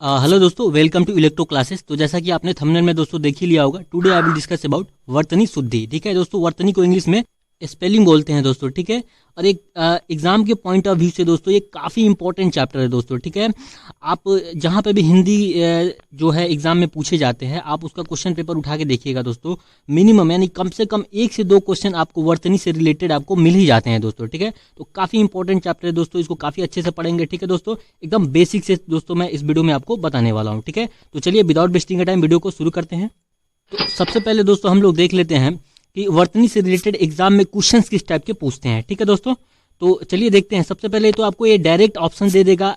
Hello दोस्तों, welcome to electro classes. तो जैसा कि आपने थंबनेल में दोस्तों देख ही लिया होगा, today I will discuss about वर्तनी शुद्धि। ठीक है दोस्तों, वर्तनी को इंग्लिश में स्पेलिंग बोलते हैं दोस्तों। ठीक है, और एक एग्जाम के पॉइंट ऑफ व्यू से दोस्तों ये काफ़ी इंपॉर्टेंट चैप्टर है दोस्तों। ठीक है, आप जहाँ पे भी हिंदी जो है एग्जाम में पूछे जाते हैं, आप उसका क्वेश्चन पेपर उठा के देखिएगा दोस्तों। मिनिमम यानी कम से कम 1 से 2 क्वेश्चन आपको वर्तनी से रिलेटेड आपको मिल ही जाते हैं दोस्तों। ठीक है, तो काफ़ी इंपॉर्टेंट चैप्टर है दोस्तों, इसको काफ़ी अच्छे से पढ़ेंगे। ठीक है दोस्तों, एकदम बेसिक से दोस्तों मैं इस वीडियो में आपको बताने वाला हूँ। ठीक है, तो चलिए विदाउट वेस्टिंग टाइम वीडियो को शुरू करते हैं। तो सबसे पहले दोस्तों हम लोग देख लेते हैं कि वर्तनी से रिलेटेड एग्जाम में क्वेश्चंस किस टाइप के पूछते हैं। ठीक है दोस्तों, तो चलिए देखते हैं। सबसे पहले तो आपको ये डायरेक्ट ऑप्शन दे देगा,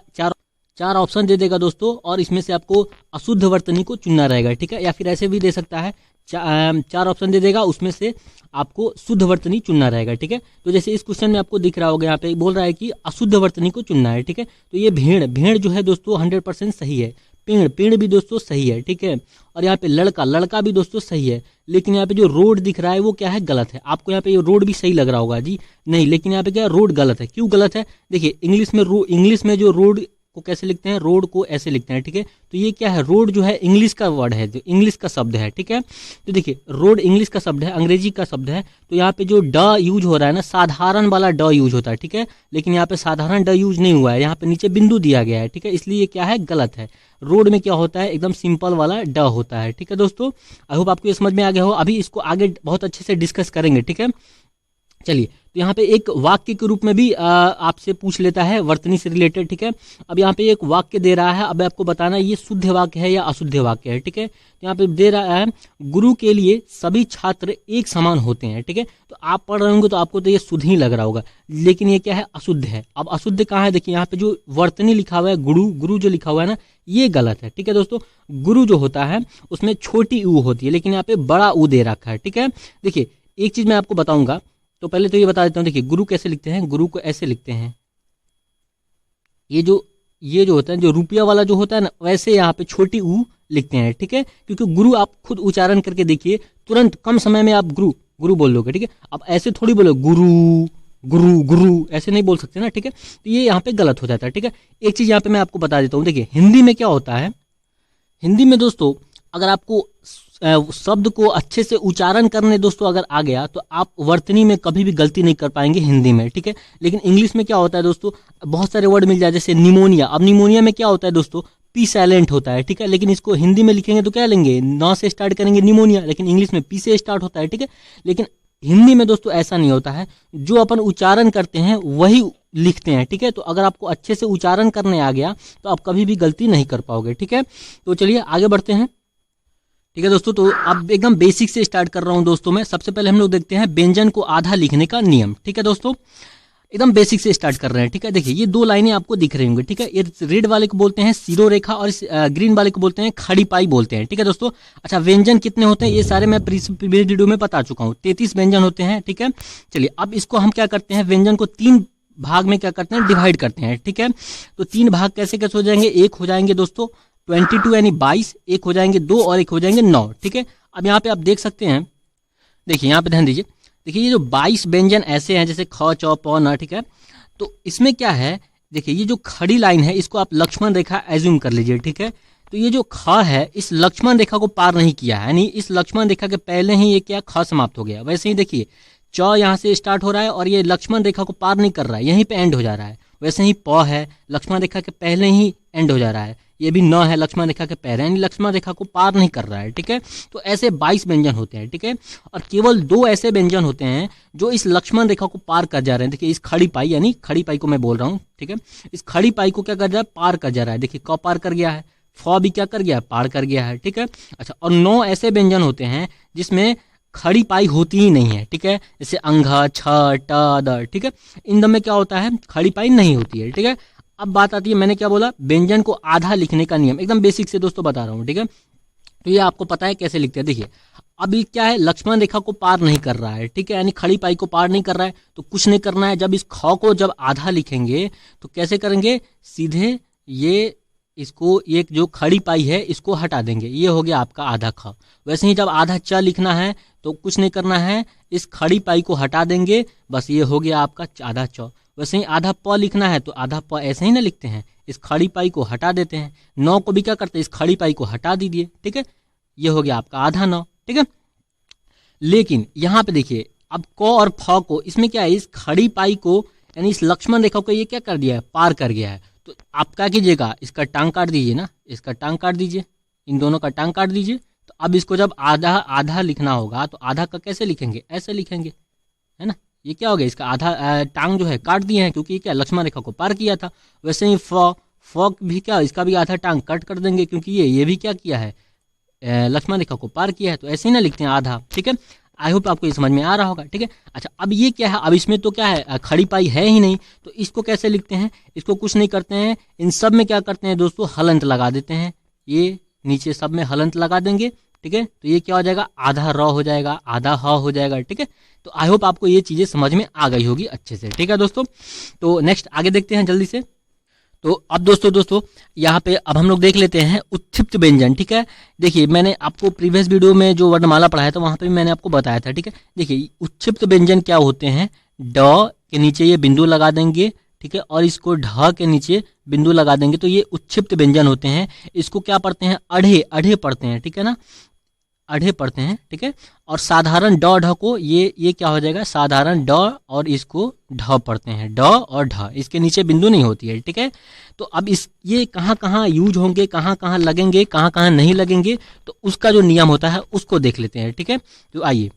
चार ऑप्शन दे देगा दोस्तों, और इसमें से आपको अशुद्ध वर्तनी को चुनना रहेगा। ठीक है, या फिर ऐसे भी दे सकता है, 4 ऑप्शन दे देगा, उसमें से आपको शुद्ध वर्तनी चुनना रहेगा। ठीक है, तो जैसे इस क्वेश्चन में आपको दिख रहा होगा, यहाँ पे बोल रहा है कि अशुद्ध वर्तनी को चुनना है। ठीक है, तो ये भेड़ जो है दोस्तों 100% सही है। पेड़ भी दोस्तों सही है। ठीक है, और यहाँ पे लड़का भी दोस्तों सही है। लेकिन यहाँ पे जो रोड दिख रहा है वो क्या है, गलत है। आपको यहाँ पे ये रोड भी सही लग रहा होगा जी, नहीं, लेकिन यहाँ पे क्या है, रोड गलत है। क्यों गलत है? देखिए इंग्लिश में जो रोड को कैसे लिखते हैं, रोड को ऐसे लिखते हैं। ठीक है, तो ये क्या है, रोड जो है इंग्लिश का वर्ड है, जो इंग्लिश का शब्द है। ठीक है, तो देखिए रोड इंग्लिश का शब्द है, अंग्रेजी का शब्द है। तो यहाँ पे जो ड यूज हो रहा है ना, साधारण वाला ड यूज होता है। ठीक है, लेकिन यहाँ पे साधारण ड यूज नहीं हुआ है, यहाँ पे नीचे बिंदु दिया गया है। ठीक है, इसलिए क्या है, गलत है। रोड में क्या होता है, एकदम सिंपल वाला ड होता है। ठीक है दोस्तों, आई होप आपको ये समझ में आ गया हो। अभी इसको आगे बहुत अच्छे से डिस्कस करेंगे। ठीक है, चलिए, तो यहाँ पे एक वाक्य के रूप में भी आपसे पूछ लेता है वर्तनी से रिलेटेड। ठीक है, अब यहाँ पे एक वाक्य दे रहा है, अब आपको बताना है ये शुद्ध वाक्य है या अशुद्ध वाक्य है। ठीक है, तो यहाँ पे दे रहा है, गुरु के लिए सभी छात्र एक समान होते हैं। ठीक है, तो आप पढ़ रहे होंगे तो आपको तो ये शुद्ध ही लग रहा होगा, लेकिन ये क्या है, अशुद्ध है। अब अशुद्ध कहाँ है, देखिए यहाँ पे जो वर्तनी लिखा हुआ है, गुरु जो लिखा हुआ है ना, ये गलत है। ठीक है दोस्तों, गुरु जो होता है उसमें छोटी ऊ होती है, लेकिन यहाँ पे बड़ा ऊ दे रखा है। ठीक है, देखिए एक चीज मैं आपको बताऊंगा, तो पहले तो ये बता देता हूँ। देखिए गुरु कैसे लिखते हैं, गुरु को ऐसे लिखते हैं। ये जो होता है, जो रुपया वाला जो होता है ना, वैसे यहाँ पे छोटी ऊ लिखते हैं। ठीक है, क्योंकि गुरु आप खुद उच्चारण करके देखिए, तुरंत कम समय में आप गुरु गुरु बोल लोगे। ठीक है, अब ऐसे थोड़ी बोलो गुरु गुरु गुरु, ऐसे नहीं बोल सकते ना। ठीक है, तो ये यहाँ पे गलत हो जाता है। ठीक है, एक चीज यहाँ पे मैं आपको बता देता हूँ। देखिए हिंदी में क्या होता है, हिंदी में दोस्तों अगर आपको शब्द को अच्छे से उच्चारण करने दोस्तों अगर आ गया, तो आप वर्तनी में कभी भी गलती नहीं कर पाएंगे हिंदी में। ठीक है, लेकिन इंग्लिश में क्या होता है दोस्तों, बहुत सारे वर्ड मिल जाए, जैसे निमोनिया। अब निमोनिया में क्या होता है दोस्तों, पी साइलेंट होता है। ठीक है, लेकिन इसको हिंदी में लिखेंगे तो क्या लेंगे, न से स्टार्ट करेंगे निमोनिया, लेकिन इंग्लिश में पी से स्टार्ट होता है। ठीक है, लेकिन हिंदी में दोस्तों ऐसा नहीं होता है, जो अपन उच्चारण करते हैं वही लिखते हैं। ठीक है, तो अगर आपको अच्छे से उच्चारण करने आ गया तो आप कभी भी गलती नहीं कर पाओगे। ठीक है, तो चलिए आगे बढ़ते हैं। ठीक है दोस्तों, तो अब एकदम बेसिक से स्टार्ट कर रहा हूं दोस्तों मैं। सबसे पहले हम लोग देखते हैं व्यंजन को आधा लिखने का नियम। ठीक है दोस्तों, एकदम बेसिक से स्टार्ट कर रहे हैं। ठीक है, देखिए ये 2 लाइनें आपको दिख रही होंगी। ठीक है, ये रेड वाले को बोलते हैं सीरो रेखा, और ग्रीन वाले को बोलते हैं खड़ी पाई बोलते हैं। ठीक है दोस्तों, अच्छा व्यंजन कितने होते हैं, ये सारे मैं प्रीवियस वीडियो में बता चुका हूँ, 33 व्यंजन होते हैं। ठीक है, चलिए अब इसको हम क्या करते हैं, व्यंजन को 3 भाग में क्या करते हैं, डिवाइड करते हैं। ठीक है, तो 3 भाग कैसे कैसे हो जाएंगे, एक हो जाएंगे दोस्तों 22 यानी 22, एक हो जाएंगे 2, और एक हो जाएंगे 9। ठीक है, अब यहाँ पे आप देख सकते हैं, देखिए यहाँ पे ध्यान दीजिए, देखिए ये जो 22 व्यंजन ऐसे हैं, जैसे ख च प न। ठीक है, तो इसमें क्या है, देखिए ये जो खड़ी लाइन है, इसको आप लक्ष्मण रेखा एज्यूम कर लीजिए। ठीक है, तो ये जो ख है, इस लक्ष्मण रेखा को पार नहीं किया है, यानी इस लक्ष्मण रेखा के पहले ही ये क्या, ख समाप्त हो गया। वैसे ही देखिए च यहाँ से स्टार्ट हो रहा है, और ये लक्ष्मण रेखा को पार नहीं कर रहा है, यहीं पे एंड हो जा रहा है। वैसे ही प है, लक्ष्मण रेखा के पहले ही एंड हो जा रहा है। ये भी न है, लक्ष्मण रेखा के पहले, यानी लक्ष्मण रेखा को पार नहीं कर रहा है। ठीक है, तो ऐसे 22 व्यंजन होते हैं। ठीक है, और केवल 2 ऐसे व्यंजन होते हैं जो इस लक्ष्मण रेखा को पार कर जा रहे हैं। देखिए इस खड़ी पाई, यानी खड़ी पाई को मैं बोल रहा हूँ। ठीक है, इस खड़ी पाई को क्या कर जा रहा है, पार कर जा रहा है। देखिए क पार कर गया है, फ भी क्या कर गया, पार कर गया है। ठीक है, अच्छा, और 9 ऐसे व्यंजन होते हैं जिसमें खड़ी पाई होती ही नहीं है। ठीक है, जैसे अंघ, छ, ट, द। ठीक है, इन दम में क्या होता है, खड़ी पाई नहीं होती है। ठीक है, अब बात आती है, मैंने क्या बोला, व्यंजन को आधा लिखने का नियम, एकदम बेसिक से दोस्तों बता रहा हूँ। ठीक है, तो ये आपको पता है कैसे लिखते हैं। देखिए अभी क्या है, लक्ष्मण रेखा को पार नहीं कर रहा है। ठीक है, यानी खड़ी पाई को पार नहीं कर रहा है, तो कुछ नहीं करना है। जब इस ख को जब आधा लिखेंगे तो कैसे करेंगे, सीधे ये इसको, एक जो खड़ी पाई है इसको हटा देंगे, ये हो गया आपका आधा ख। वैसे ही जब आधा च लिखना है तो कुछ नहीं करना है, इस खड़ी पाई को हटा देंगे, बस ये हो गया आपका आधा च। वैसे ही आधा प लिखना है तो आधा प ऐसे ही ना लिखते हैं, इस खड़ी पाई को हटा देते हैं। 9 को भी क्या करते हैं, इस खड़ी पाई को हटा दीजिए, ठीक है, ये हो गया आपका आधा 9, ठीक है। लेकिन यहाँ पे देखिए अब क और फ को, इसमें क्या है, इस खड़ी पाई को यानी इस लक्ष्मण रेखा को ये क्या कर दिया है, पार कर गया है। तो आप क्या कीजिएगा, इसका टांग काट दीजिए ना, इसका टांग काट दीजिए, इन दोनों का टांग काट दीजिए। तो अब इसको जब आधा आधा लिखना होगा तो आधा का कैसे लिखेंगे, ऐसे लिखेंगे, है ना। ये क्या हो गया, इसका आधा टांग जो है काट दिए हैं, क्योंकि क्या लक्ष्मण रेखा को पार किया था। वैसे ही फ भी क्या, इसका भी आधा टांग कट कर देंगे, क्योंकि ये भी क्या किया है, लक्ष्मण रेखा को पार किया है। तो ऐसे ही ना लिखते हैं आधा, ठीक है। आई होप आपको ये समझ में आ रहा होगा, ठीक है। अच्छा, अब ये क्या है, अब इसमें तो क्या है, खड़ी पाई है ही नहीं, तो इसको कैसे लिखते हैं, इसको कुछ नहीं करते हैं, इन सब में क्या करते हैं दोस्तों, हलंत लगा देते हैं। ये नीचे सब में हलंत लगा देंगे, ठीक है। तो ये क्या हो जाएगा, आधा र हो जाएगा, आधा ह हो जाएगा, ठीक है। तो आई होप आपको ये चीजें समझ में आ गई होगी अच्छे से, ठीक है दोस्तों। तो नेक्स्ट आगे देखते हैं जल्दी से। तो अब दोस्तों यहाँ पे अब हम लोग देख लेते हैं उत्क्षिप्त व्यंजन, ठीक है। देखिए मैंने आपको प्रीवियस वीडियो में जो वर्णमाला पढ़ाया था वहां पे मैंने आपको बताया था, ठीक है। देखिए उत्क्षिप्त व्यंजन क्या होते हैं, ड के नीचे ये बिंदु लगा देंगे, ठीक है, और इसको ढ के नीचे बिंदु लगा देंगे, तो ये उत्क्षिप्त व्यंजन होते हैं। इसको क्या पढ़ते हैं, अढ़े अढ़े पढ़ते हैं, ठीक है ना, अढ़े पढ़ते हैं, ठीक है। और साधारण ड ढ को ये क्या हो जाएगा, साधारण ड और इसको ढ पढ़ते हैं, ड और ढ, इसके नीचे बिंदु नहीं होती है, ठीक है। तो अब ये कहाँ कहाँ यूज होंगे, कहाँ कहाँ लगेंगे, कहाँ कहाँ नहीं लगेंगे, तो उसका जो नियम होता है उसको देख लेते हैं, ठीक है। तो आइए,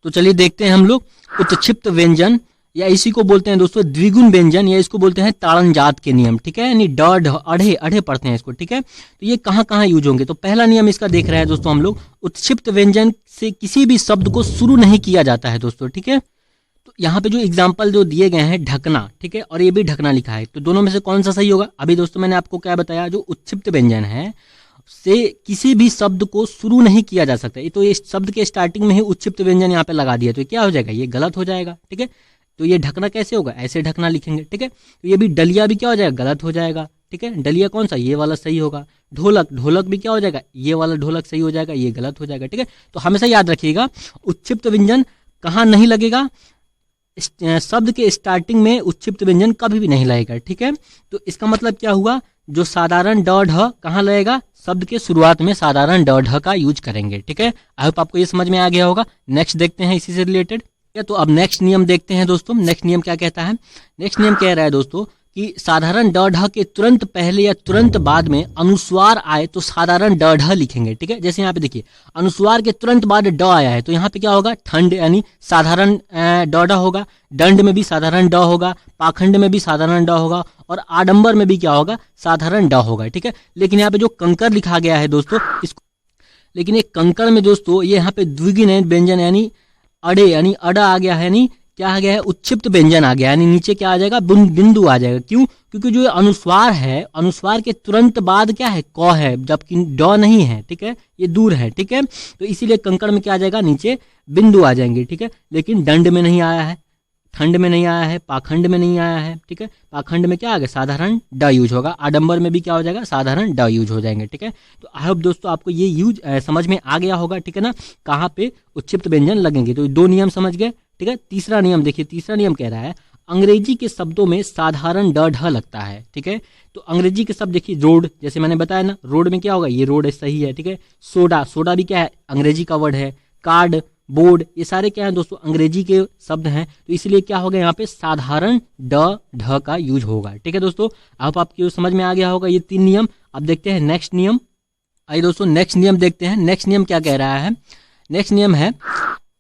तो चलिए देखते हैं हम लोग उत्क्षिप्त व्यंजन, या इसी को बोलते हैं दोस्तों द्विगुण व्यंजन, या इसको बोलते हैं ताड़न जात के नियम, ठीक है। यानी ड ढ अढ़े अढ़े पढ़ते हैं इसको, ठीक है। तो ये कहाँ कहाँ यूज होंगे, तो पहला नियम इसका देख रहे हैं दोस्तों हम लोग, उत्क्षिप्त व्यंजन से किसी भी शब्द को शुरू नहीं किया जाता है दोस्तों, ठीक है। तो यहाँ पे जो एग्जाम्पल जो दिए गए हैं, ढकना, ठीक है, और ये भी ढकना लिखा है, तो दोनों में से कौन सा सही होगा। अभी दोस्तों मैंने आपको क्या बताया, जो उत्क्षिप्त व्यंजन है से किसी भी शब्द को शुरू नहीं किया जा सकता, ये तो ये शब्द के स्टार्टिंग में ही उत्क्षिप्त व्यंजन यहाँ पे लगा दिया, तो क्या हो जाएगा, ये गलत हो जाएगा, ठीक है। तो ये ढकना कैसे होगा, ऐसे ढकना लिखेंगे, ठीक है। तो ये भी डलिया भी क्या हो जाएगा, गलत हो जाएगा, ठीक है। डलिया कौन सा, ये वाला सही होगा। ढोलक, ढोलक भी क्या हो जाएगा, ये वाला ढोलक सही हो जाएगा, ये गलत हो जाएगा, ठीक है। तो हमेशा याद रखिएगा उत्क्षिप्त व्यंजन कहाँ नहीं लगेगा, शब्द के स्टार्टिंग में उत्क्षिप्त व्यंजन कभी भी नहीं लगेगा, ठीक है। तो इसका मतलब क्या हुआ, जो साधारण ड ढ कहाँ लगेगा, शब्द के शुरुआत में साधारण ड ढ का यूज करेंगे, ठीक है। आई होप आपको ये समझ में आ गया होगा। नेक्स्ट देखते हैं इसी से रिलेटेड, तो अब नेक्स्ट नियम देखते हैं दोस्तों। नेक्स्ट नियम क्या कहता है, नेक्स्ट नियम कह रहा है दोस्तों कि साधारण ड ढ के तुरंत पहले या तुरंत बाद में अनुस्वार आए तो साधारण ड ढ लिखेंगे, ठीक है। जैसे यहाँ पे देखिए अनुस्वार के तुरंत बाद ड आया है, तो यहाँ पे क्या होगा, ठंड यानी साधारण ड ढ होगा, दंड में भी साधारण ड होगा, पाखंड में भी साधारण ड होगा, और आडंबर में भी क्या होगा, साधारण ड होगा, ठीक है। लेकिन यहाँ पे जो कंकर लिखा गया है दोस्तों, इसको लेकिन एक कंकर में दोस्तों ये यहाँ पे द्विगुण व्यंजन यानी अड़े यानी अड़ा आ गया है, यानी क्या आ गया है, उत्क्षिप्त व्यंजन आ गया, यानी नीचे क्या आ जाएगा, बिंदु आ जाएगा। क्यों, क्योंकि जो अनुस्वार है, अनुस्वार के तुरंत बाद क्या है, क है, जबकि ड नहीं है, ठीक है, ये दूर है, ठीक है। तो इसीलिए कंकड़ में क्या आ जाएगा, नीचे बिंदु आ जाएंगे, ठीक है। लेकिन दंड में नहीं आया है, ठंड में नहीं आया है, पाखंड में नहीं आया है, ठीक है। पाखंड में क्या आ गया, साधारण ड यूज होगा, आडंबर में भी क्या हो जाएगा, साधारण ड यूज हो जाएंगे, ठीक है। तो आई होप दोस्तों आपको ये यूज समझ में आ गया होगा, ठीक है ना, कहाँ पे उत्क्षिप्त व्यंजन लगेंगे। तो दो नियम समझ गए, ठीक है। तीसरा नियम देखिए, तीसरा नियम कह रहा है अंग्रेजी के शब्दों में साधारण ड ढ लगता है, ठीक है। तो अंग्रेजी के शब्द देखिए, रोड, जैसे मैंने बताया ना, रोड में क्या होगा, ये रोड है, सही है, ठीक है। सोडा, सोडा भी क्या है, अंग्रेजी का वर्ड है। कार्ड, बोर्ड, ये सारे क्या है दोस्तों, अंग्रेजी के शब्द हैं, तो इसलिए क्या होगा, यहाँ पे साधारण ड ढ का यूज होगा, ठीक है दोस्तों। आप आपको समझ में आ गया होगा ये तीन नियम। अब देखते हैं नेक्स्ट नियम। आइए दोस्तों नेक्स्ट नियम देखते हैं। नेक्स्ट नियम क्या कह रहा है, नेक्स्ट नियम है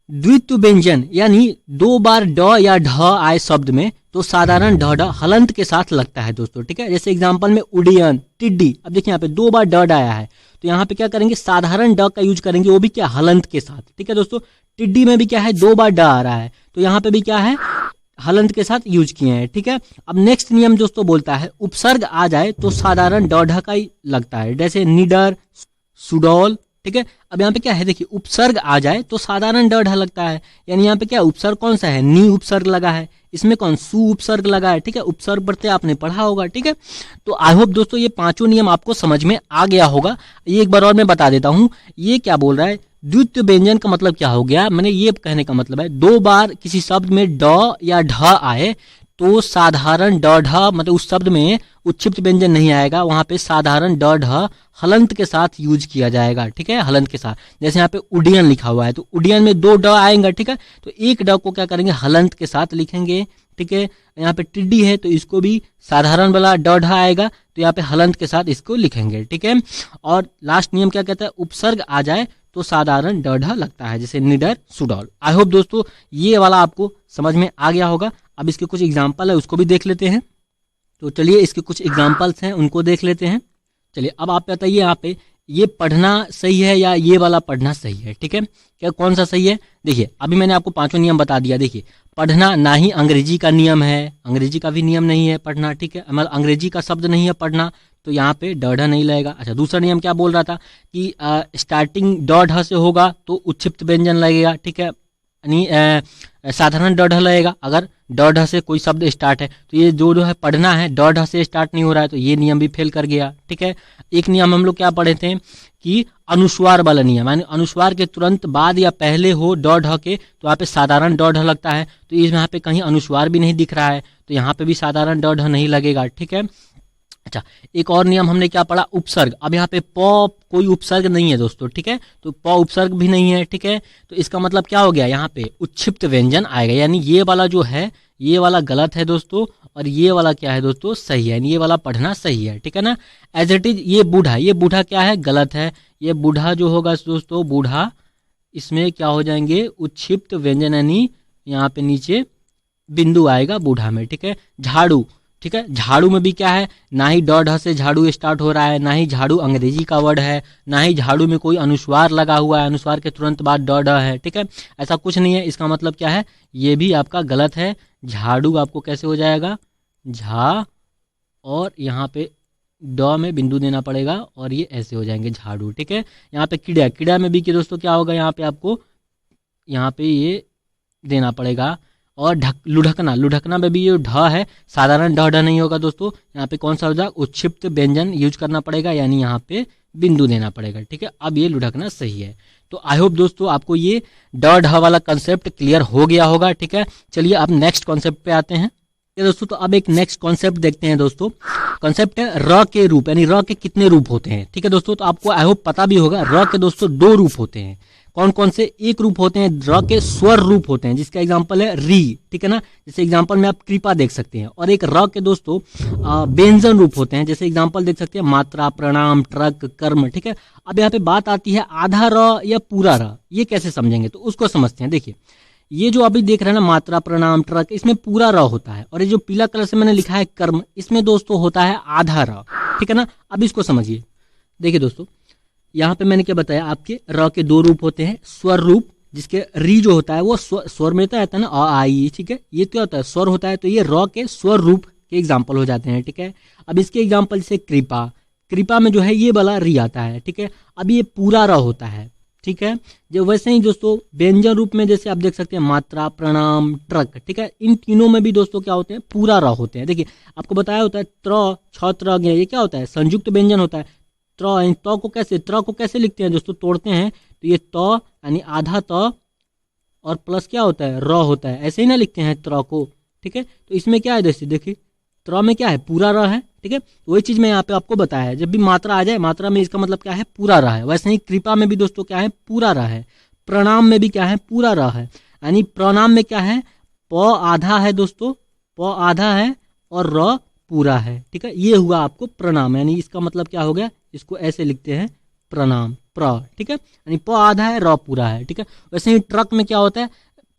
द्वित्व व्यंजन यानी दो बार ड या ढ आए शब्द में तो साधारण ढ ढ हलंत के साथ लगता है दोस्तों, ठीक है। जैसे एग्जांपल में उड़ियन, टिड्डी, अब देखिए यहाँ पे दो बार ड आया है, तो यहाँ पे क्या करेंगे, साधारण ड का यूज करेंगे, वो भी क्या, हलंत के साथ, ठीक है दोस्तों। टिड्डी में भी क्या है, दो बार ड आ रहा है, तो यहाँ पे भी क्या है, हलंत के साथ यूज किए हैं, ठीक है। अब नेक्स्ट नियम दोस्तों बोलता है उपसर्ग आ जाए तो साधारण ड ढ का ही लगता है, जैसे निडर, सुडौल, ठीक है। अब यहाँ पे क्या है, देखिए उपसर्ग आ जाए तो साधारण ड ढ लगता है, यानी यहाँ पे क्या उपसर्ग कौन सा है, नी उपसर्ग लगा है, इसमें कौन सु उपसर्ग लगा है, ठीक है। उपसर्ग पढ़ते आपने पढ़ा होगा, ठीक है। तो आई होप दोस्तों ये पांचों नियम आपको समझ में आ गया होगा। ये एक बार और मैं बता देता हूँ, ये क्या बोल रहा है, द्वित्व व्यंजन का मतलब क्या हो गया, मैंने ये कहने का मतलब है दो बार किसी शब्द में ड या ढ आए तो साधारण ड ढ मतलब उस शब्द में उच्छिप्त व्यंजन नहीं आएगा, वहां पे साधारण ड ढ हलंत के साथ यूज किया जाएगा। ठीक है, हलंत के साथ। जैसे यहाँ पे उड्डयन लिखा हुआ है तो उड्डयन में 2 ड आएंगे। ठीक है, तो एक ड को क्या करेंगे, हलंत के साथ लिखेंगे। ठीक है, यहाँ पे टिड्डी है तो इसको भी साधारण वाला ड ढ आएगा, तो यहाँ पे हलंत के साथ इसको लिखेंगे। ठीक है, और लास्ट नियम क्या कहता है, उपसर्ग आ जाए तो साधारण ड ढ लगता है, जैसे निडर, सुडौल। आई होप दोस्तों ये वाला आपको समझ में आ गया होगा। अब इसके कुछ एग्जाम्पल है उसको भी देख लेते हैं। तो चलिए इसके कुछ एग्जाम्पल्स हैं उनको देख लेते हैं। चलिए अब आप बताइए यहाँ पे ये पढ़ना सही है या ये वाला पढ़ना सही है। ठीक है, क्या कौन सा सही है? देखिए अभी मैंने आपको 5वां नियम बता दिया। देखिए पढ़ना ना ही अंग्रेजी का नियम है, अंग्रेजी का भी नियम नहीं है पढ़ना। ठीक है, मतलब अंग्रेजी का शब्द नहीं है पढ़ना, तो यहाँ पे ड ढ नहीं लगेगा। अच्छा, दूसरा नियम क्या बोल रहा था कि स्टार्टिंग ड ढ से होगा तो उच्छिप्त व्यंजन लगेगा। ठीक है, यानी साधारण ड ढ लगेगा अगर ड ढ से कोई शब्द स्टार्ट है। तो ये जो है पढ़ना है ड ढ से स्टार्ट नहीं हो रहा है, तो ये नियम भी फेल कर गया। ठीक है, एक नियम हम लोग क्या पढ़े थे कि अनुस्वार वाला नियम, यानी अनुस्वार के तुरंत बाद या पहले हो ड ढ के तो यहाँ पे साधारण ड ढ लगता है। तो इस यहाँ पे कहीं अनुस्वार भी नहीं दिख रहा है, तो यहाँ पे भी साधारण ड ढ नहीं लगेगा। ठीक है, अच्छा एक और नियम हमने क्या पढ़ा, उपसर्ग। अब यहाँ पे प कोई उपसर्ग नहीं है दोस्तों। ठीक है, तो प उपसर्ग भी नहीं है। ठीक है, तो इसका मतलब क्या हो गया, यहाँ पे उच्छिप्त व्यंजन आएगा, यानी ये वाला जो है ये वाला गलत है दोस्तों, और ये वाला क्या है दोस्तों, सही है, यानी ये वाला पढ़ना सही है। ठीक है ना, एज इट इज ये बूढ़ा, ये बूढ़ा क्या है, गलत है। ये बूढ़ा जो होगा दोस्तों, बूढ़ा इसमें क्या हो जाएंगे, उच्छिप्त व्यंजन, यानी यहाँ पे नीचे बिंदु आएगा बूढ़ा में। ठीक है, झाड़ू, ठीक है, झाड़ू में भी क्या है, ना ही ड ढ से झाड़ू स्टार्ट हो रहा है, ना ही झाड़ू अंग्रेजी का वर्ड है, ना ही झाड़ू में कोई अनुस्वार लगा हुआ है, अनुस्वार के तुरंत बाद ड ढ है। ठीक है, ऐसा कुछ नहीं है। इसका मतलब क्या है, ये भी आपका गलत है। झाड़ू आपको कैसे हो जाएगा, झा और यहाँ पे ड में बिंदु देना पड़ेगा और ये ऐसे हो जाएंगे झाड़ू। ठीक है, यहाँ पे कीड़ा, कीड़ा में भी कि दोस्तों क्या होगा, यहाँ पे आपको यहाँ पे ये देना पड़ेगा। और लुढ़कना, लुढ़कना में भी ये ढ है, साधारण ढ ढ नहीं होगा दोस्तों, यहाँ पे कौन सा हो जाएगा, उच्छिप्त व्यंजन यूज करना पड़ेगा, यानी यहाँ पे बिंदु देना पड़ेगा। ठीक है, अब ये लुढ़कना सही है। तो आई होप दोस्तों आपको ये ड ढ वाला कंसेप्ट क्लियर हो गया होगा। ठीक है, चलिए अब नेक्स्ट कॉन्सेप्ट पे आते हैं दोस्तों। तो अब एक नेक्स्ट कॉन्सेप्ट देखते हैं दोस्तों। कॉन्सेप्ट है र के रूप, यानी र के कितने रूप होते हैं। ठीक है दोस्तों, तो आपको आई होप पता भी होगा र के दोस्तों 2 रूप होते हैं। कौन कौन से, एक रूप होते हैं र के स्वर रूप होते हैं, जिसका एग्जांपल है री। ठीक है ना, जैसे एग्जांपल में आप कृपा देख सकते हैं। और एक र के दोस्तों व्यंजन रूप होते हैं, जैसे एग्जांपल देख सकते हैं मात्रा, प्रणाम, ट्रक, कर्म। ठीक है, अब यहाँ पे बात आती है आधा र या पूरा र, ये कैसे समझेंगे, तो उसको समझते हैं। देखिए ये जो अभी देख रहे हैं ना, मात्रा, प्रणाम, ट्रक, इसमें पूरा र होता है, और ये जो पीला कलर से मैंने लिखा है कर्म, इसमें दोस्तों होता है आधा र। ठीक है ना, अब इसको समझिए। देखिए दोस्तों यहाँ पे मैंने क्या बताया, आपके र के 2 रूप होते हैं, स्वर रूप, जिसके री जो होता है वो स्वर में रहता है ना, अ आ ई। ठीक है, ये क्या होता है, स्वर होता है, तो ये र के स्वर रूप के एग्जाम्पल हो जाते हैं। ठीक है, अब इसके एग्जाम्पल से कृपा, कृपा में जो है ये वाला री आता है। ठीक है, अब ये पूरा र होता है। ठीक है, जो वैसे ही दोस्तों व्यंजन रूप में जैसे आप देख सकते हैं मात्रा, प्रणाम, ट्रक। ठीक है, इन तीनों में भी दोस्तों क्या होते हैं, पूरा र होते हैं। देखिए आपको बताया होता है त्र, छ, त्र, ये क्या होता है, संयुक्त व्यंजन होता है। त्र को कैसे, त्र को कैसे लिखते हैं दोस्तों, तोड़ते हैं तो ये त यानी आधा त और प्लस क्या होता है, र होता है, ऐसे ही ना लिखते हैं त्र को। ठीक है, तो इसमें क्या है दोस्तों, देखिए त्र में क्या है, पूरा र है। ठीक है, वही चीज मैं यहाँ पे आपको बताया है, जब भी मात्रा आ जाए, मात्रा में इसका मतलब क्या है, पूरा र है। वैसे ही कृपा में भी दोस्तों क्या है, पूरा र है। प्रणाम में भी क्या है, पूरा र है। यानी प्रणाम में क्या है, प आधा है दोस्तों, प आधा है और र पूरा है। ठीक है, ये हुआ आपको प्रणाम, यानी इसका मतलब क्या हो गया, इसको ऐसे लिखते हैं प्रणाम, प्र। ठीक है, यानी प आधा है, र पूरा है। ठीक है, वैसे ही ट्रक में क्या होता है,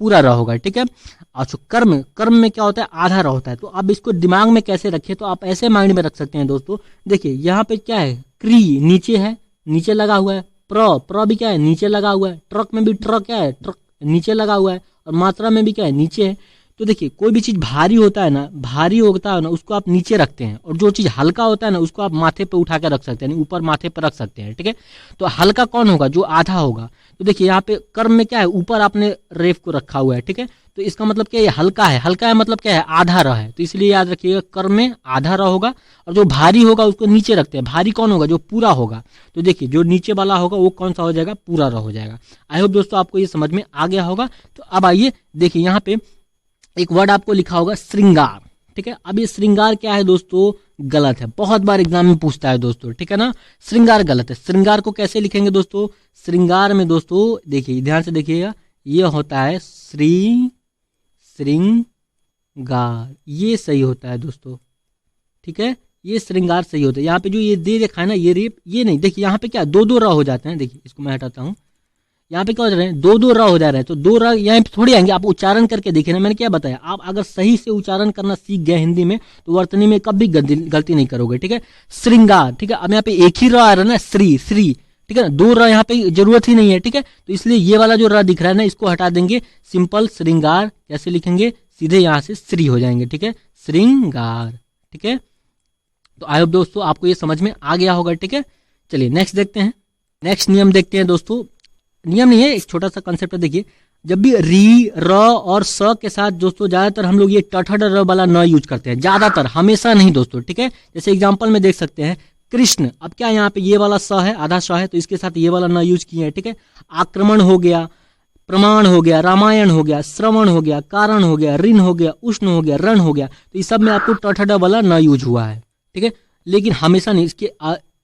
पूरा र होगा। ठीक है, अच्छा कर्म, कर्म में क्या होता है, आधा र होता है। तो अब इसको दिमाग में कैसे रखें, तो आप ऐसे माइंड में रख सकते हैं दोस्तों। देखिए यहाँ पे क्या है, क्री नीचे है, नीचे लगा हुआ है, प्र भी क्या है, नीचे लगा हुआ है, ट्रक में भी ट्रक क्या है, ट्रक नीचे लगा हुआ है, और मात्रा में भी क्या है, नीचे है। तो देखिए कोई भी चीज भारी होता है ना, भारी होता है ना, उसको आप नीचे रखते हैं, और जो चीज हल्का होता है ना, उसको आप माथे पे उठा के रख सकते हैं, ऊपर माथे पे रख सकते हैं। ठीक है, तो हल्का कौन होगा, जो आधा होगा। तो देखिए यहाँ पे कर्म में क्या है, ऊपर आपने रेफ को रखा हुआ है। ठीक है, तो इसका मतलब क्या है, हल्का है, हल्का है मतलब क्या है, आधा र है। तो इसलिए याद रखिएगा कर्म में आधा र होगा, और जो भारी होगा उसको नीचे रखते हैं। भारी कौन होगा, जो पूरा होगा। तो देखिए जो नीचे वाला होगा वो कौन सा हो जाएगा, पूरा र हो जाएगा। आई होप दोस्तों आपको ये समझ में आ गया होगा। तो अब आइए देखिए यहाँ पे एक वर्ड आपको लिखा होगा श्रृंगार। ठीक है। अब ये श्रृंगार क्या है दोस्तों, गलत है, बहुत बार एग्जाम में पूछता है दोस्तों, ठीक है ना। श्रृंगार गलत है। श्रृंगार को कैसे लिखेंगे दोस्तों, श्रृंगार में दोस्तों देखिए ध्यान से देखिएगा, ये होता है श्रृंगार, ये सही होता है दोस्तों, ठीक है, ये श्रृंगार सही होता है। यहाँ पे जो ये दे देखा है ना, ये रेप, ये नहीं, देखिए यहाँ पे क्या दो दो र हो जाते हैं, देखिए इसको मैं हटाता हूँ, यहाँ पे क्या हो जा रहे हैं, दो दो र हो जा रहे हैं, तो दो र यहाँ पे थोड़ी आएंगे, आप उच्चारण करके देखिए ना, मैंने क्या बताया, आप अगर सही से उच्चारण करना सीख गए हिंदी में तो वर्तनी में कभी गलती नहीं करोगे, ठीक है। श्रृंगार, ठीक है। अब यहाँ पे एक ही र आ रहा है ना, श्री, ठीक है ना, दो र यहाँ पे जरूरत ही नहीं है, ठीक है। तो इसलिए ये वाला जो र दिख रहा है ना, इसको हटा देंगे, सिंपल श्रृंगार कैसे लिखेंगे, सीधे यहाँ से श्री हो जाएंगे, ठीक है, श्रृंगार, ठीक है। तो आई होप दोस्तों आपको ये समझ में आ गया होगा, ठीक है। चलिए नेक्स्ट देखते हैं, नेक्स्ट नियम देखते हैं दोस्तों। नियम नहीं है, एक छोटा सा कंसेप्ट है, देखिए जब भी री, र और स के साथ दोस्तों ज्यादातर हम लोग ये ट र वाला न यूज करते हैं, ज्यादातर, हमेशा नहीं दोस्तों, ठीक है। जैसे एग्जांपल में देख सकते हैं कृष्ण, अब क्या यहाँ पे ये वाला स है, आधा स है, तो इसके साथ ये वाला न यूज किए हैं, ठीक है। आक्रमण हो गया, प्रमाण हो गया, रामायण हो गया, श्रवण हो गया, कारण हो गया, ऋण हो गया, उष्ण हो गया, रण हो गया, तो इस सब में आपको ट वाला न यूज हुआ है, ठीक है। लेकिन हमेशा नहीं, इसके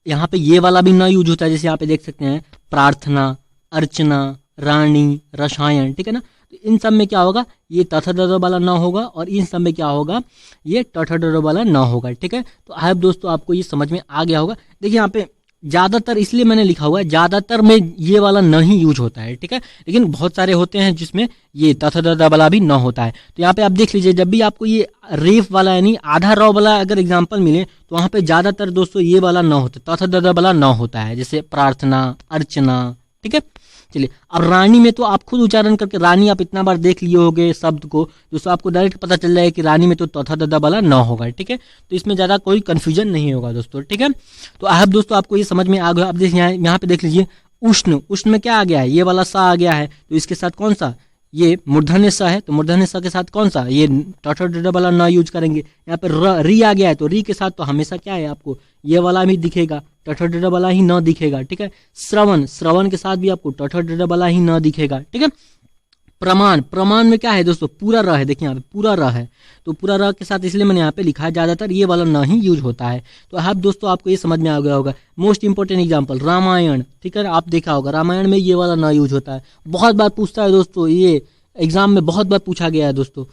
यहाँ पे ये वाला भी न यूज होता है, जैसे यहाँ पे देख सकते हैं प्रार्थना, अर्चना, रानी, रसायन, ठीक है ना। तो इन सब में क्या होगा, ये तथ वाला ना होगा, और इन सब में क्या होगा, ये टठ वाला ना होगा, ठीक है। तो आई होप दोस्तों आपको ये समझ में आ गया होगा। देखिए यहाँ पे ज्यादातर इसलिए मैंने लिखा हुआ है, ज्यादातर में ये वाला न ही यूज होता है, ठीक है, लेकिन बहुत सारे होते हैं जिसमें ये तथ वाला भी न होता है। तो यहाँ पे आप देख लीजिए, जब भी आपको ये रेफ वाला यानी आधा र वाला अगर एग्जाम्पल मिले तो वहाँ पे ज्यादातर दोस्तों ये वाला न होता, तथ वाला न होता है, जैसे प्रार्थना, अर्चना, ठीक है। चलिए अब रानी में तो आप खुद उच्चारण करके, रानी आप इतना बार देख लिए होंगे शब्द को, दोस्तों आपको डायरेक्ट पता चल जाएगा कि रानी में तो तथा ददा वाला न होगा, ठीक है। तो इसमें ज्यादा कोई कंफ्यूजन नहीं होगा दोस्तों, ठीक है। तो आप दोस्तों आपको ये समझ में आ गया। अब देखिए यहाँ पे देख लीजिए उष्ण, उष्ण में क्या आ गया है, ये वाला सा आ गया है, तो इसके साथ कौन सा, ये मूर्धन्य स है, तो मूर्धन्य स के साथ कौन सा, ये टठ वाला न यूज करेंगे। यहाँ पे री आ गया है, तो री के साथ तो हमेशा क्या है, आपको ये वाला भी दिखेगा, टठ वाला ही न दिखेगा, ठीक है। श्रवण, श्रवण के साथ भी आपको टठ वाला ही न दिखेगा, ठीक है। प्रमाण, प्रमाण में क्या है दोस्तों, पूरा र है, देखिए यहाँ पे पूरा र है, तो पूरा र के साथ इसलिए मैंने यहाँ पे लिखा है, ज्यादातर ये वाला न ही यूज होता है। तो आप दोस्तों आपको ये समझ में आ गया होगा। मोस्ट इंपोर्टेंट एग्जांपल रामायण, ठीक है, आप देखा होगा रामायण में ये वाला न यूज होता है, बहुत बार पूछता है दोस्तों, ये एग्जाम में बहुत बार पूछा गया है दोस्तों,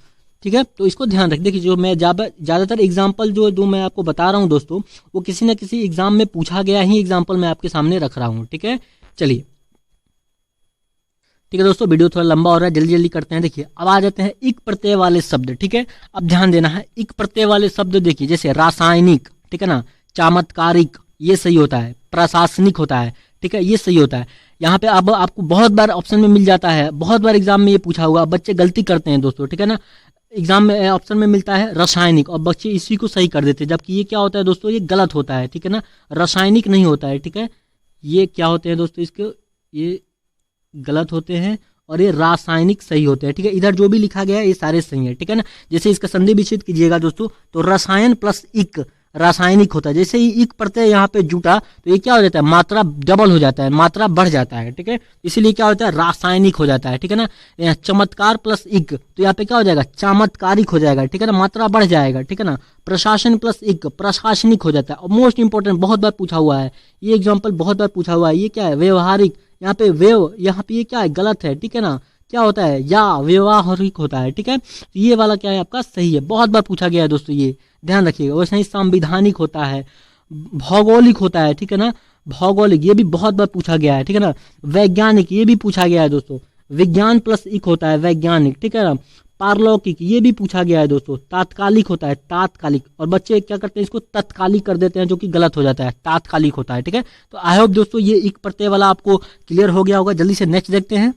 ठीक है। तो इसको ध्यान रख, देखिए जो मैं ज्यादातर एग्जाम्पल जो मैं आपको बता रहा हूँ दोस्तों, वो किसी न किसी एग्जाम में पूछा गया ही एग्जाम्पल मैं आपके सामने रख रहा हूँ, ठीक है। चलिए ठीक है दोस्तों, वीडियो थोड़ा लंबा हो रहा है, जल्दी जल्दी करते हैं। देखिए अब आ जाते हैं इक प्रत्यय वाले शब्द, ठीक है। अब ध्यान देना है, इक प्रत्यय वाले शब्द देखिए, जैसे रासायनिक, ठीक है ना, चमत्कारिक, ये सही होता है, प्रशासनिक होता है, ठीक है, ये सही होता है। यहाँ पे अब आपको बहुत बार ऑप्शन में मिल जाता है, बहुत बार एग्जाम में ये पूछा हुआ, बच्चे गलती करते हैं दोस्तों, ठीक है ना। एग्जाम में ऑप्शन में मिलता है रासायनिक और बच्चे इसी को सही कर देते हैं, जबकि ये क्या होता है दोस्तों, ये गलत होता है, ठीक है ना। रासायनिक नहीं होता है, ठीक है, ये क्या होते हैं दोस्तों, इसको ये गलत होते हैं और ये रासायनिक सही होते हैं, ठीक है। इधर जो भी लिखा गया है ये सारे सही है, ठीक है ना। जैसे इसका संधि विच्छेद कीजिएगा दोस्तों, तो रसायन प्लस इक रासायनिक होता है। जैसे ही इक प्रत्यय यहाँ पे जुटा तो ये क्या हो जाता है, मात्रा डबल हो जाता है, मात्रा बढ़ जाता है, ठीक है। इसीलिए क्या होता है, रासायनिक हो जाता है, ठीक है ना। यहाँ चमत्कार प्लस इक, तो यहाँ पे क्या हो जाएगा, चमत्कारिक हो जाएगा, ठीक है ना, मात्रा बढ़ जाएगा, ठीक है ना। प्रशासन प्लस इक, प्रशासनिक हो जाता है। और मोस्ट इंपोर्टेंट, बहुत बार पूछा हुआ है ये एग्जाम्पल, बहुत बार पूछा हुआ है, ये क्या है, व्यवहारिक, यहाँ पे यहाँ पे ये क्या है, गलत है, ठीक है ना। क्या होता है, या व्यवहारिक होता है, ठीक है। तो ये वाला क्या है आपका, सही है, बहुत बार पूछा गया है दोस्तों, ये ध्यान रखिएगा। वैसे ही संविधानिक होता है, भौगोलिक होता है, ठीक है ना, भौगोलिक ये भी बहुत बार पूछा गया है, ठीक है ना। वैज्ञानिक ये भी पूछा गया है दोस्तों, विज्ञान प्लस इक होता है वैज्ञानिक, ठीक है ना। पारलौकिक ये भी पूछा गया है दोस्तों, तात्कालिक होता है, तात्कालिक, और बच्चे क्या करते हैं, इसको तत्कालिक कर देते हैं, जो कि गलत हो जाता है, तात्कालिक होता है, ठीक है। तो आई होप दोस्तों ये इक प्रत्यय वाला आपको क्लियर हो गया होगा। जल्दी से नेक्स्ट देखते हैं।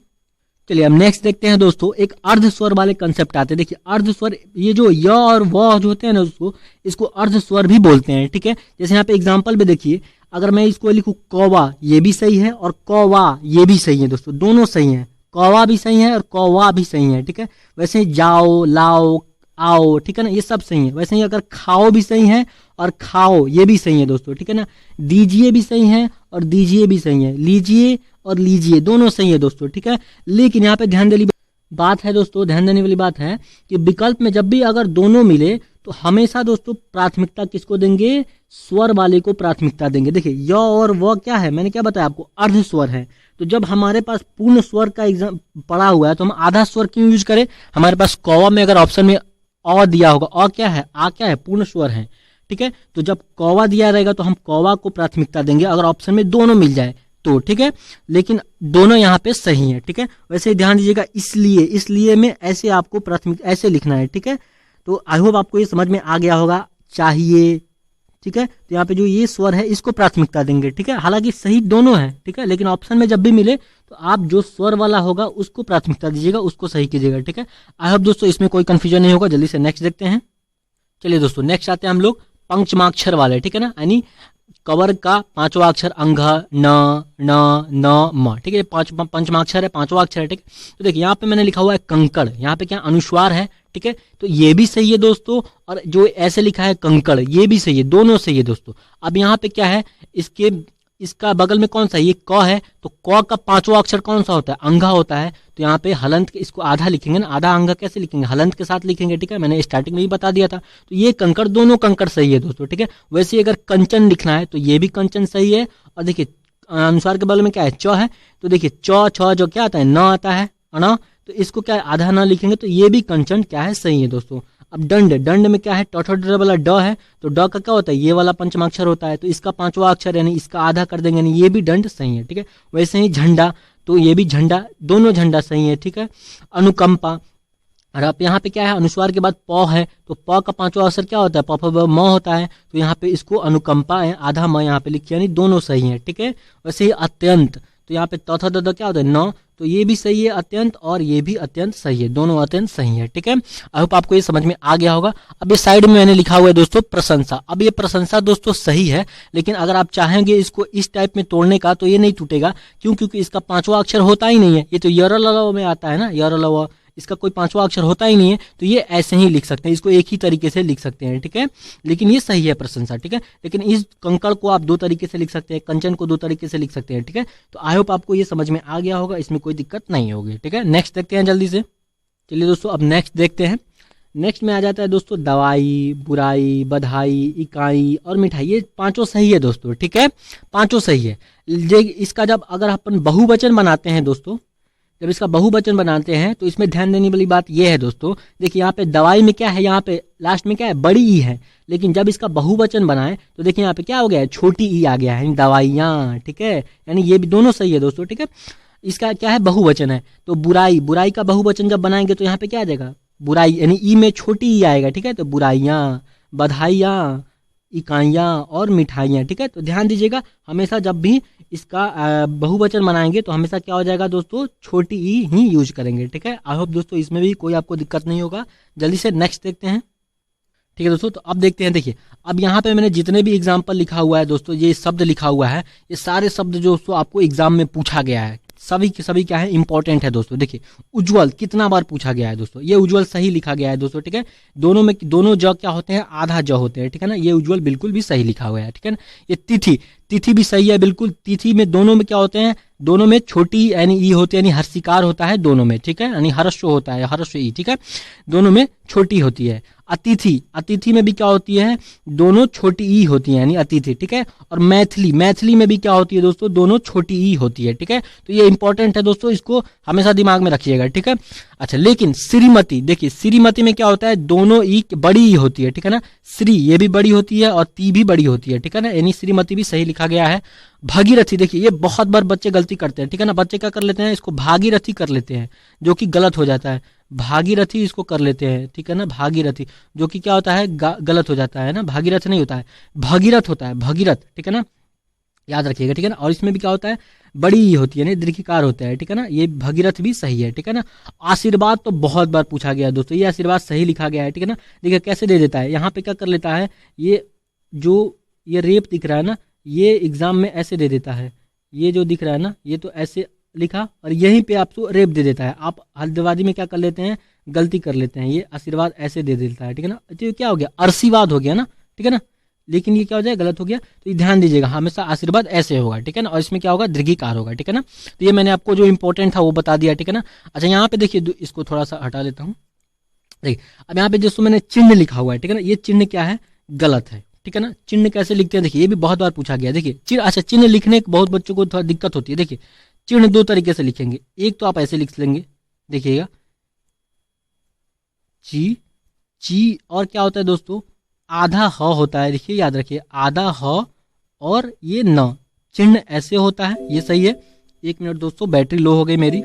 चलिए अब नेक्स्ट देखते हैं दोस्तों, एक अर्ध स्वर वाले कंसेप्ट आते हैं। देखिए अर्ध स्वर, ये जो य और व जो होते हैं ना दोस्तों, इसको अर्ध स्वर भी बोलते हैं, ठीक है। जैसे यहाँ पे एग्जांपल में देखिए, अगर मैं इसको लिखूं कौवा, ये भी सही है, और कौवा ये भी सही है दोस्तों, दोनों सही है, कौवा भी सही है और कौवा भी सही है, ठीक है। वैसे ही जाओ, लाओ, आओ, ठीक है ना, ये सब सही है। वैसे ही अगर खाओ भी सही है और खाओ ये भी सही है दोस्तों, ठीक है ना। दीजिए भी सही है और दीजिए भी सही है, लीजिए और लीजिए दोनों सही है दोस्तों, ठीक है। लेकिन यहाँ पे ध्यान देने वाली बात है दोस्तों, ध्यान देने वाली बात है कि विकल्प में जब भी अगर दोनों मिले तो हमेशा दोस्तों प्राथमिकता किसको देंगे, स्वर वाले को प्राथमिकता देंगे। देखिए य और व क्या है, मैंने क्या बताया आपको, अर्ध स्वर है। तो जब हमारे पास पूर्ण स्वर का एग्जाम पड़ा हुआ है तो हम आधा स्वर क्यों यूज करें। हमारे पास कौवा में अगर ऑप्शन में अ दिया होगा, अ क्या है, आ क्या है, पूर्ण स्वर है, ठीक है। तो जब कौवा दिया रहेगा तो हम कौवा को प्राथमिकता देंगे अगर ऑप्शन में दोनों मिल जाए तो, ठीक है। लेकिन दोनों यहाँ पे सही है, ठीक है। वैसे ही ध्यान दीजिएगा, इसलिए में ऐसे आपको प्राथमिक ऐसे लिखना है, ठीक है। तो आई होप आपको ये समझ में आ गया होगा, चाहिए, ठीक है। तो यहाँ पे जो ये स्वर है इसको प्राथमिकता देंगे, ठीक है। हालांकि सही दोनों है, ठीक है, लेकिन ऑप्शन में जब भी मिले तो आप जो स्वर वाला होगा उसको प्राथमिकता दीजिएगा, उसको सही कीजिएगा, ठीक है। आई होप दोस्तों इसमें कोई कंफ्यूजन नहीं होगा। जल्दी से नेक्स्ट देखते हैं। चलिए दोस्तों नेक्स्ट आते हैं हम लोग पंचमाक्षर वाले, ठीक है ना, यानी कवर का पांचवा अक्षर अंघ न न न म, ठीक है। पंचमाक्षर है, पांचवा अक्षर है, ठीक है। तो देखिए यहाँ पे मैंने लिखा हुआ है कंकड़, यहाँ पे क्या अनुस्वार है, ठीक है। तो ये भी सही है दोस्तों, और जो ऐसे लिखा है कंकड़ ये भी सही है, दोनों सही है दोस्तों। अब यहाँ पे क्या है, इसका बगल में कौन सा है, ये क है, तो क का पांचवा अक्षर कौन सा होता है, अंघा होता है। तो यहाँ पे हलंत इसको आधा लिखेंगे ना, आधा अंघा कैसे लिखेंगे, हलंत के साथ लिखेंगे, ठीक है। मैंने स्टार्टिंग में ही बता दिया था। तो ये कंकड़, दोनों कंकड़ सही है दोस्तों, ठीक है। वैसे अगर कंचन लिखना है तो ये भी कंचन सही है। और देखिए अनुसार के बगल में क्या है, च है, तो देखिए च छ जो क्या आता है, न आता है ना, तो इसको क्या है, आधा न लिखेंगे, तो ये भी कंचन क्या है, सही है दोस्तों। अब दंड में क्या है, टोठो वाला ड है, तो ड का क्या होता है, ये वाला पंचमाक्षर होता है, तो इसका पांचवा अक्षर यानी इसका आधा कर देंगे, यानी ये भी दंड सही है, ठीक है। वैसे ही झंडा, तो ये भी झंडा, दोनों झंडा सही है, ठीक है। अनुकंपा, और आप यहाँ पे क्या है, अनुस्वार के बाद प है, तो प का पांचवा अक्षर क्या होता है, प फ ब म होता है, तो यहाँ पे इसको अनुकंपा है, आधा म यहाँ पे लिखिए, यानी दोनों सही है, ठीक है। वैसे ही अत्यंत, तो यहाँ पे तथा द क्या होता है, न, तो ये भी सही है अत्यंत, और ये भी अत्यंत सही है, दोनों अत्यंत सही है, ठीक है। आई होप आपको ये समझ में आ गया होगा। अब ये साइड में मैंने लिखा हुआ है दोस्तों प्रशंसा। अब ये प्रशंसा दोस्तों सही है, लेकिन अगर आप चाहेंगे इसको इस टाइप में तोड़ने का तो ये नहीं टूटेगा, क्यों, क्योंकि इसका पांचवा अक्षर होता ही नहीं है, ये तो यरल में आता है ना, यरल, इसका कोई पांचवा अक्षर होता ही नहीं है, तो ये ऐसे ही लिख सकते हैं, इसको एक ही तरीके से लिख सकते हैं, ठीक है। लेकिन ये सही है प्रशंसा, ठीक है। लेकिन इस कंकड़ को आप दो तरीके से लिख सकते हैं, कंचन को दो तरीके से लिख सकते हैं, ठीक है। तो आई होप आपको ये समझ में आ गया होगा, इसमें कोई दिक्कत नहीं होगी, ठीक है। नेक्स्ट देखते हैं जल्दी से। चलिए दोस्तों अब नेक्स्ट देखते हैं। नेक्स्ट में आ जाता है दोस्तों दवाई, बुराई, बधाई, इकाई और मिठाई। ये पांचों सही है दोस्तों, ठीक है, पांचों सही है। इसका जब अगर अपन बहुवचन बनाते हैं दोस्तों, जब इसका बहुवचन बनाते हैं तो इसमें ध्यान देने वाली बात यह है दोस्तों, देखिए यहाँ पे दवाई में क्या है, यहाँ पे लास्ट में क्या है, बड़ी ई है, लेकिन जब इसका बहुवचन बनाए तो देखिए यहाँ पे क्या हो गया है, छोटी ई आ गया है, दवाइयाँ, ठीक है। यानी ये भी दोनों सही है दोस्तों, ठीक है। इसका क्या है, बहुवचन है, तो बुराई का बहुवचन जब बनाएंगे तो यहाँ पे क्या आ जाएगा, बुराई, यानी ई में छोटी ई आएगा, ठीक है। तो बुराइयाँ, बधाइयाँ, इकाइयाँ और मिठाइयाँ, ठीक है। तो ध्यान दीजिएगा, हमेशा जब भी इसका बहुवचन बनाएंगे तो हमेशा क्या हो जाएगा दोस्तों, छोटी ई ही यूज करेंगे, ठीक है। आई होप दोस्तों इसमें भी कोई आपको दिक्कत नहीं होगा। जल्दी से नेक्स्ट देखते हैं, ठीक है दोस्तों। तो अब देखते हैं, देखिए अब यहाँ पे मैंने जितने भी एग्जाम्पल लिखा हुआ है दोस्तों, ये शब्द लिखा हुआ है, ये सारे शब्द दोस्तों आपको एग्जाम में पूछा गया है, सभी के सभी क्या है, इंपॉर्टेंट है दोस्तों। देखिए उज्जवल कितना बार पूछा गया है दोस्तों, ये उज्जवल सही लिखा गया है दोस्तों, ठीक है। दोनों में दोनों ज क्या होते हैं, आधा ज होते हैं, ठीक है ना। ये उज्जवल बिल्कुल भी सही लिखा हुआ है, ठीक है ना। ये तिथि भी सही है बिल्कुल। तिथि में दोनों में क्या होते हैं, दोनों में छोटी यानी ई होती है, यानी हर्षिकार होता है दोनों में, ठीक है, यानी हर्षो होता है, हर्ष ई, ठीक है, दोनों में छोटी होती है। अतिथि में भी क्या होती है, दोनों छोटी ई होती है, यानी अतिथि, ठीक है। और मैथिली में भी क्या होती है दोस्तों, दोनों छोटी ई होती है, ठीक है। तो ये इंपॉर्टेंट है दोस्तों, इसको हमेशा दिमाग में रखिएगा, ठीक है। अच्छा, लेकिन श्रीमती, देखिए श्रीमती में क्या होता है, दोनों ई बड़ी ई होती है, ठीक है ना। श्री ये भी बड़ी होती है और ती भी बड़ी होती है, ठीक है ना, यानी श्रीमती भी सही लिखा गया है। भागीरथी, देखिए ये बहुत बार बच्चे गलती करते हैं, ठीक है ना। बच्चे क्या कर लेते हैं, इसको भागीरथी कर लेते हैं, जो कि गलत हो जाता है। भागीरथी इसको कर लेते हैं, ठीक है ना, भागीरथी, जो कि क्या होता है, गलत हो जाता है ना, भागीरथ नहीं होता है, भगीरथ होता है, भगीरथ, ठीक है ना, याद रखिएगा, ठीक है ना। और इसमें भी क्या होता है, बड़ी ही होती है, दीर्घिकार होता है, ठीक है ना। ये भगीरथ भी सही है, ठीक है ना। आशीर्वाद तो बहुत बार पूछा गया है दोस्तों, ये आशीर्वाद सही लिखा गया है, ठीक है ना। देखिए कैसे दे देता है, यहाँ पे क्या कर लेता है, ये जो ये रेप दिख रहा है ना, ये एग्जाम में ऐसे दे देता है, ये जो दिख रहा है ना, ये तो ऐसे लिखा और यहीं पे आपको रेप दे देता है। आप हल्दवादी में क्या कर लेते हैं, गलती कर लेते हैं, ये आशीर्वाद ऐसे दे देता है, ठीक है ना। तो क्या हो गया, आशीर्वाद हो गया ना, ठीक है ना। लेकिन ये क्या हो जाए, गलत हो गया, तो ये ध्यान दीजिएगा, हमेशा आशीर्वाद ऐसे होगा, ठीक है ना। और इसमें क्या होगा, दीर्घिकार होगा, ठीक है ना। तो ये मैंने आपको जो इंपॉर्टेंट था वो बता दिया, ठीक है ना। अच्छा यहाँ पे देखिए, इसको थोड़ा सा हटा लेता हूँ, देखिए अब यहाँ पे दोस्तों मैंने चिन्ह लिखा हुआ है, ठीक है ना, ये चिन्ह क्या है, गलत है, ठीक है ना। चिन्ह कैसे लिखते हैं, देखिए ये भी बहुत बार पूछा गया है। देखिए अच्छा, चिन्ह लिखने के बहुत बच्चों को थोड़ा दिक्कत होती है। देखिए चिन्ह दो तरीके से लिखेंगे, एक तो आप ऐसे लिख लेंगे, देखिएगा ची ची, और क्या होता है दोस्तों, आधा ह होता है, देखिए याद रखिए आधा ह और ये न, चिन्ह ऐसे होता है, ये सही है। 1 मिनट दोस्तों, बैटरी लो हो गई मेरी।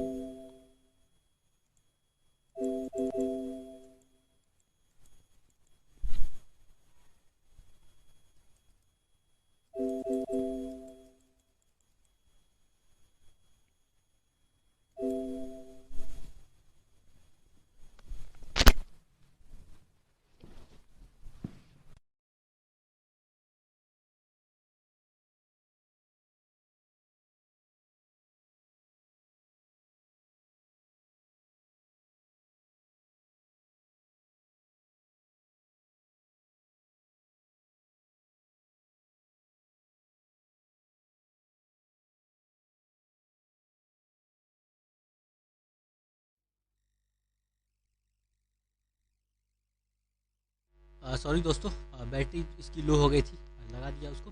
सॉरी दोस्तों, बैटरी इसकी लो हो गई थी, लगा दिया उसको,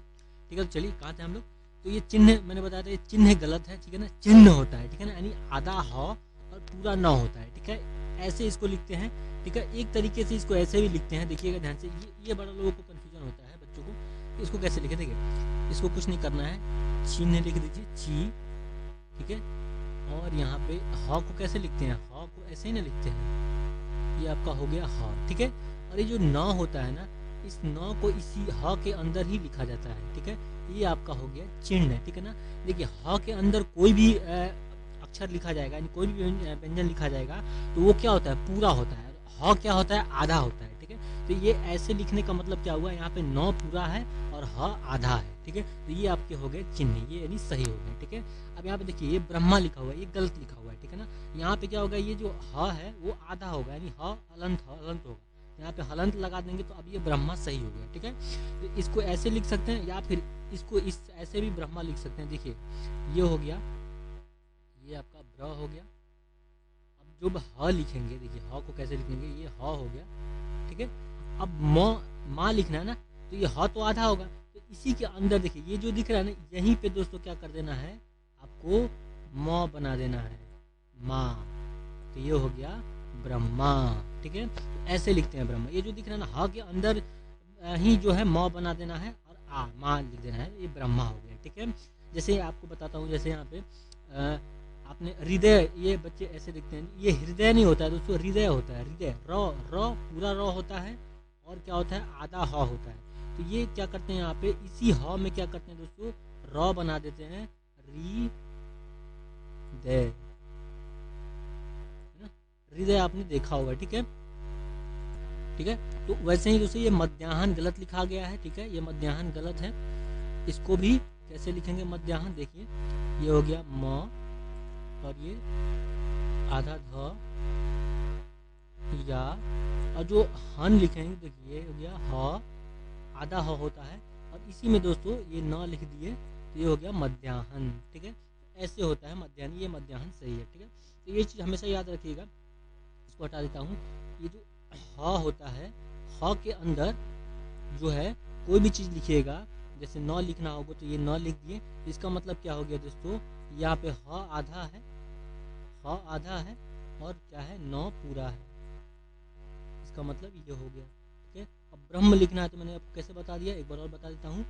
ठीक है। तो चलिए कहाँ थे हम लोग। तो ये चिन्ह मैंने बताया था, ये चिन्ह गलत है, ठीक है ना, चिन्ह होता है, ठीक है ना, यानी आधा ह और पूरा न होता है, ठीक है। ऐसे इसको लिखते हैं, ठीक है। एक तरीके से इसको ऐसे भी लिखते हैं, देखिएगा ध्यान से, ये बड़ा लोगों को कन्फ्यूजन होता है बच्चों को, कि इसको कैसे लिखे। देखिए इसको कुछ नहीं करना है, चिन्ह लिख दीजिए ची, ठीक है। और यहाँ पे ह को कैसे लिखते हैं, ह को ऐसे ही ना लिखते हैं, ये आपका हो गया ह, ठीक है। और ये जो न होता है ना, इस न को इसी ह के अंदर ही लिखा जाता है, ठीक है। ये आपका हो गया चिन्ह, ठीक है ना। देखिए ह के अंदर कोई भी अक्षर लिखा जाएगा, यानी कोई भी व्यंजन लिखा जाएगा, तो वो क्या होता है, पूरा होता है। ह क्या होता है, आधा होता है, ठीक है। तो ये ऐसे लिखने का मतलब क्या हुआ, यहाँ पे न पूरा है और ह आधा है, ठीक है। तो ये आपके हो गए चिन्ह, ये यानी सही हो गए, ठीक है। अब यहाँ पे देखिए ये ब्रह्मा लिखा हुआ है, ये गलत लिखा हुआ है, ठीक है ना। यहाँ पे क्या होगा, ये जो ह है वो आधा होगा, यानी ह अलंत होगा, यहाँ पे हलंत लगा देंगे, तो अब ये ब्रह्मा सही हो गया, ठीक है। तो इसको ऐसे लिख सकते हैं, या फिर इसको इस ऐसे भी ब्रह्मा लिख सकते हैं। देखिए ये हो गया, ये आपका ब्र हो गया। अब जब ह लिखेंगे, देखिए ह को कैसे लिखेंगे, ये ह हो गया, ठीक है। अब माँ लिखना है ना, तो ये ह तो आधा होगा, तो इसी के अंदर देखिए ये जो दिख रहा है ना, यहीं पे दोस्तों क्या कर देना है, आपको म बना देना है, माँ। तो ये हो गया ब्रह्मा, ठीक है। तो ऐसे लिखते हैं ब्रह्मा, ये जो दिख रहा है ना, ह के अंदर ही जो है म बना देना है और माँ लिख देना है, ये ब्रह्मा हो गया, ठीक है। जैसे आपको बताता हूँ, जैसे यहाँ पे आपने हृदय, ये बच्चे ऐसे लिखते हैं, ये हृदय नहीं होता है दोस्तों, हृदय होता है, हृदय र पूरा र होता है, और क्या होता है, आधा ह होता है। तो ये क्या करते हैं, यहाँ पे इसी ह में क्या करते हैं दोस्तों, र बना देते हैं, री दय, हृदय आपने देखा होगा, ठीक है, ठीक है। तो वैसे ही दोस्तों ये मध्याह्न गलत लिखा गया है, ठीक है, ये मध्याह्न गलत है। इसको भी कैसे लिखेंगे मध्याह्न, देखिए ये हो गया म, और ये आधा ध या, और जो हन लिखेंगे, देखिए ये हो गया ह, आधा ह होता है, और इसी में दोस्तों ये न लिख दिए, तो ये हो गया मध्याह्न, ठीक है। ऐसे होता है मध्याह्न, ये मध्याह्न सही है, ठीक है। तो ये चीज़ हमेशा याद रखिएगा। इसको हटा देता हूँ। ये जो ह होता है, ह के अंदर जो है कोई भी चीज़ लिखिएगा, जैसे न लिखना होगा तो ये न लिख दिए, तो इसका मतलब क्या हो गया दोस्तों, यहाँ पे ह आधा है, ह आधा है, और क्या है, न पूरा है, इसका मतलब ये हो गया, ठीक है। अब ब्रह्म लिखना है, तो मैंने आपको कैसे बता दिया, एक बार और बता देता हूँ।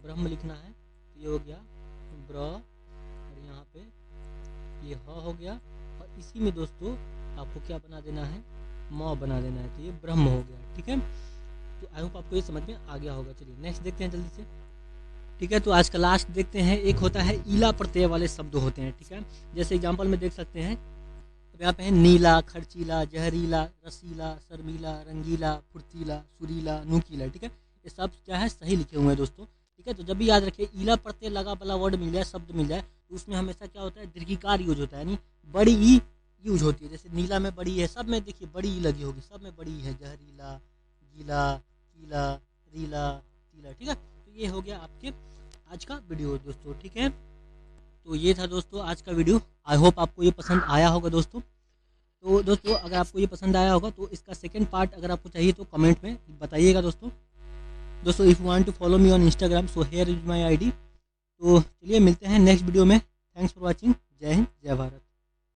ब्रह्म लिखना है तो ये हो गया ब्र, और यहाँ पे ये ह हो गया, और इसी में दोस्तों आपको क्या बना देना है, म बना देना है, तो ये ब्रह्म हो गया, ठीक है। तो आई होप आपको ये समझ में आ गया होगा। चलिए नेक्स्ट देखते हैं जल्दी से, ठीक है। तो आज का लास्ट देखते हैं, एक होता है ईला प्रत्यय वाले शब्द होते हैं, ठीक है। जैसे एग्जाम्पल में देख सकते हैं, तो यहाँ पे है नीला, खर्चीला, जहरीला, रसीला, शर्मीला, रंगीला, फुर्तीला, सुरीला, नुकीला, ठीक है। ये सब क्या है, सही लिखे हुए हैं दोस्तों, ठीक है। तो जब भी याद रखिए ईला प्रत्यय लगा वाला वर्ड मिल जाए, शब्द मिल जाए, तो उसमें हमेशा क्या होता है, दीर्घिकार यूज होता है, यानी बड़ी ई यूज होती है। जैसे नीला में बड़ी है, सब में देखिए बड़ी ई लगी होगी, सब में बड़ी है, जहरीला, गीला, कीला, रीला, तीला, ठीक है। तो ये हो गया आपके आज का वीडियो दोस्तों, ठीक है। तो ये था दोस्तों आज का वीडियो, आई होप आपको ये पसंद आया होगा दोस्तों। तो दोस्तों अगर आपको ये पसंद आया होगा तो इसका सेकंड पार्ट अगर आपको चाहिए तो कमेंट में बताइएगा दोस्तों if you want to follow me on Instagram so here is my ID. तो चलिए मिलते हैं नेक्स्ट वीडियो में। Thanks for watching. जय हिंद, जय भारत।